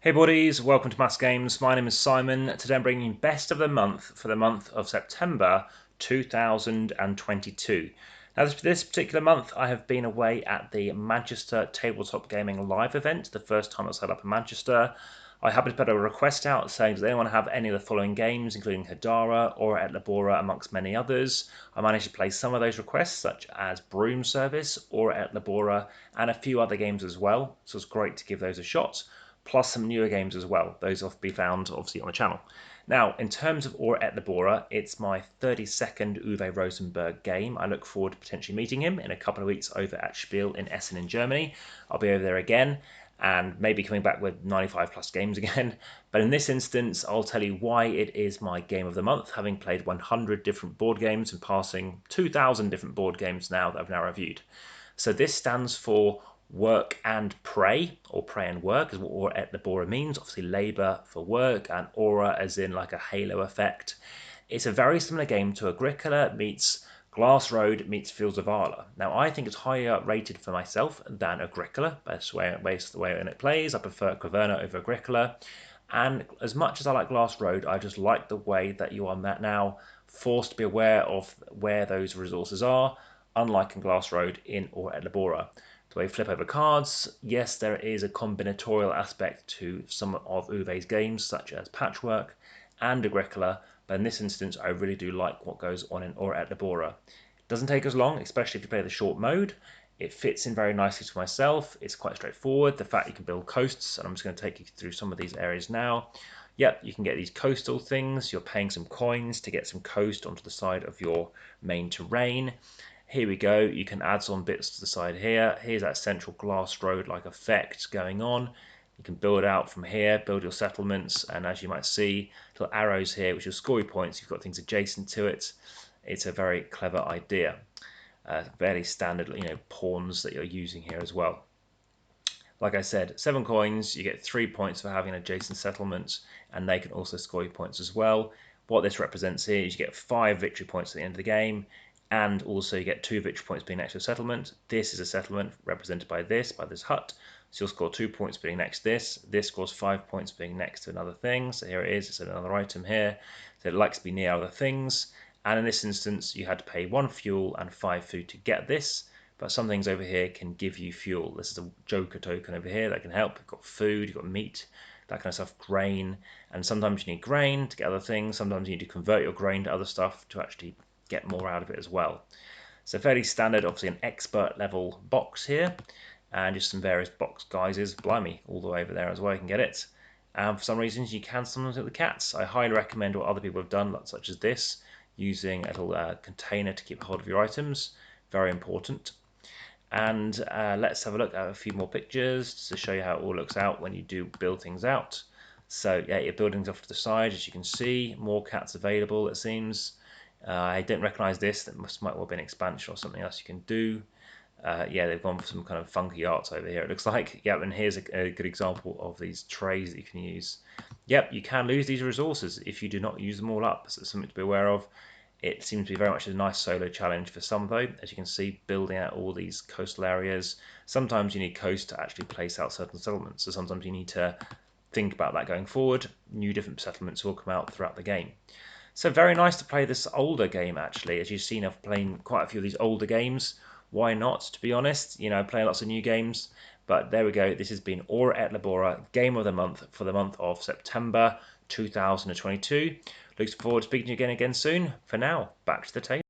Hey buddies, welcome to AmassGames. My name is Simon. Today I'm bringing you best of the month for the month of September 2022. Now this particular month I have been away at the Manchester Tabletop Gaming Live event, the first time I set up in Manchester. I happened to put a request out saying, does anyone have any of the following games, including Hedara or Et Labora, amongst many others. I managed to play some of those requests, such as Broom Service or Et Labora, and a few other games as well, so it's great to give those a shot, plus some newer games as well. Those will be found obviously on the channel. Now, in terms of Or Et Labora, it's my 32nd Uwe Rosenberg game. I look forward to potentially meeting him in a couple of weeks over at Spiel in Essen in Germany. I'll be over there again and maybe coming back with 95 plus games again. But in this instance, I'll tell you why it is my game of the month, having played 100 different board games and passing 2,000 different board games now that I've now reviewed. So this stands for work and pray, or pray and work is what Or Et Labora means. Obviously labor for work, and aura as in like a halo effect. It's a very similar game to Agricola meets Glass Road meets Fields of Arle. Now I think it's higher rated for myself than Agricola, based the way it plays. I prefer Caverna over Agricola. And as much as I like Glass Road, I just like the way that you are now forced to be aware of where those resources are, unlike in Glass Road in Or Et Labora. The way you flip over cards, yes, there is a combinatorial aspect to some of Uwe's games, such as Patchwork and Agricola, but in this instance, I really do like what goes on in Or Et Labora. It doesn't take as long, especially if you play the short mode. It fits in very nicely to myself. It's quite straightforward. The fact you can build coasts, and I'm just going to take you through some of these areas now. Yep, you can get these coastal things. You're paying some coins to get some coast onto the side of your main terrain. Here we go, you can add some bits to the side here. Here's that central glass road-like effect going on. You can build out from here, build your settlements, and as you might see, little arrows here, which will score you points. You've got things adjacent to it. It's a very clever idea. Fairly standard, pawns that you're using here as well. Like I said, 7 coins, you get 3 points for having adjacent settlements, and they can also score you points as well. What this represents here is you get 5 victory points at the end of the game, and also you get 2 victory points being next to a settlement. This is a settlement represented by this hut. So you'll score 2 points being next to this. This scores 5 points being next to another thing. So here it is, it's another item here. So it likes to be near other things. And in this instance, you had to pay 1 fuel and 5 food to get this. But some things over here can give you fuel. This is a joker token over here that can help. You've got food, you've got meat, that kind of stuff, grain. And sometimes you need grain to get other things. Sometimes you need to convert your grain to other stuff to actually get more out of it as well. So fairly standard, obviously an expert level box here, and just some various box guises, blimey, all the way over there as well, you can get it. And for some reasons you can sometimes get the cats. I highly recommend what other people have done, such as this, using a little container to keep hold of your items, very important. And let's have a look at a few more pictures to show you how it all looks out when you do build things out. So yeah, your buildings off to the side, as you can see, more cats available it seems. I didn't recognise this, that might well be an expansion or something else you can do. Yeah, they've gone for some kind of funky arts over here, it looks like. Yep, and here's a good example of these trays that you can use. Yep, you can lose these resources if you do not use them all up, so it's something to be aware of. It seems to be very much a nice solo challenge for some though, as you can see, building out all these coastal areas. Sometimes you need coast to actually place out certain settlements, so sometimes you need to think about that going forward. New different settlements will come out throughout the game. So very nice to play this older game actually. As you've seen, I've played quite a few of these older games. Why not, to be honest? Playing lots of new games. But there we go. This has been Or Et Labora Game of the Month for the month of September 2022. Looking forward to speaking to you again soon. For now, back to the table.